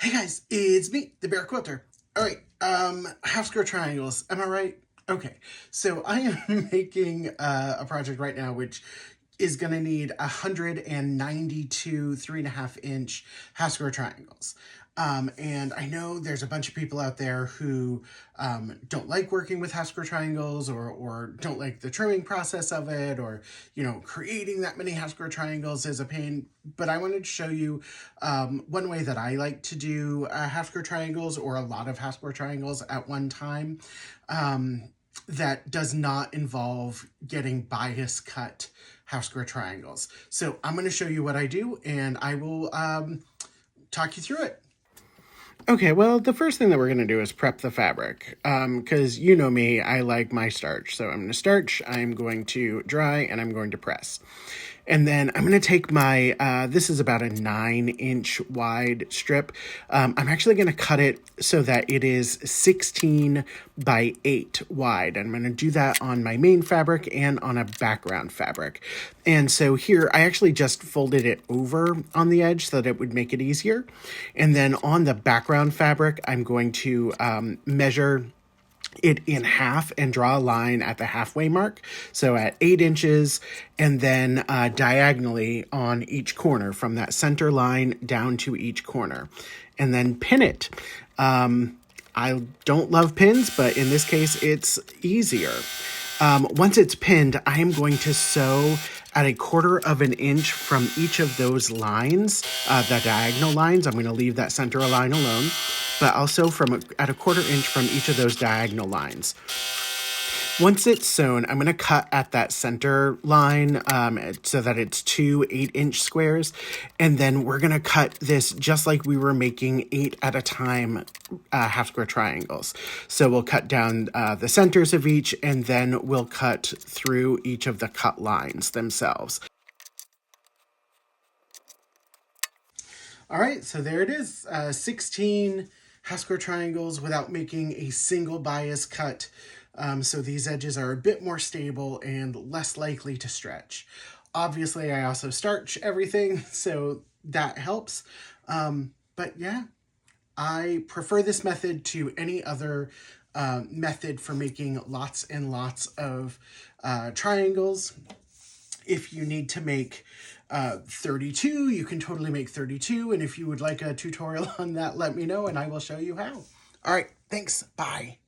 Hey guys, it's me, the Bear Quilter. All right, half square triangles. Am I right? Okay, so I am making a project right now which is going to need 192 3.5 inch half square triangles. And I know there's a bunch of people out there who don't like working with half square triangles, or don't like the trimming process of it, or, creating that many half square triangles is a pain. But I wanted to show you one way that I like to do half square triangles, or a lot of half square triangles at one time, that does not involve getting bias cut half square triangles. So I'm going to show you what I do, and I will talk you through it. Okay, well, the first thing that we're going to do is prep the fabric, because you know me, I like my starch. So I'm going to starch, I'm going to dry, and I'm going to press. And then I'm going to take my, this is about a 9-inch wide strip. I'm actually going to cut it so that it is 16 by 8 wide. I'm going to do that on my main fabric and on a background fabric. And so here, I actually just folded it over on the edge so that it would make it easier. And then on the background fabric, I'm going to measure it in half and draw a line at the halfway mark, so at 8 inches, and then diagonally on each corner from that center line down to each corner, and then pin it. I don't love pins, but in this case it's easier. Once it's pinned, I am going to sew at 1/4 inch from each of those lines, the diagonal lines. I'm going to leave that center line alone, but I'll sew at 1/4 inch from each of those diagonal lines. Once it's sewn, I'm going to cut at that center line so that it's 2 8-inch squares. And then we're going to cut this just like we were making 8 at a time half square triangles. So we'll cut down the centers of each, and then we'll cut through each of the cut lines themselves. All right, so there it is, 16 half square triangles without making a single bias cut. So these edges are a bit more stable and less likely to stretch. Obviously, I also starch everything, so that helps. But yeah, I prefer this method to any other method for making lots and lots of triangles. If you need to make 32, you can totally make 32. And if you would like a tutorial on that, let me know and I will show you how. All right, thanks. Bye.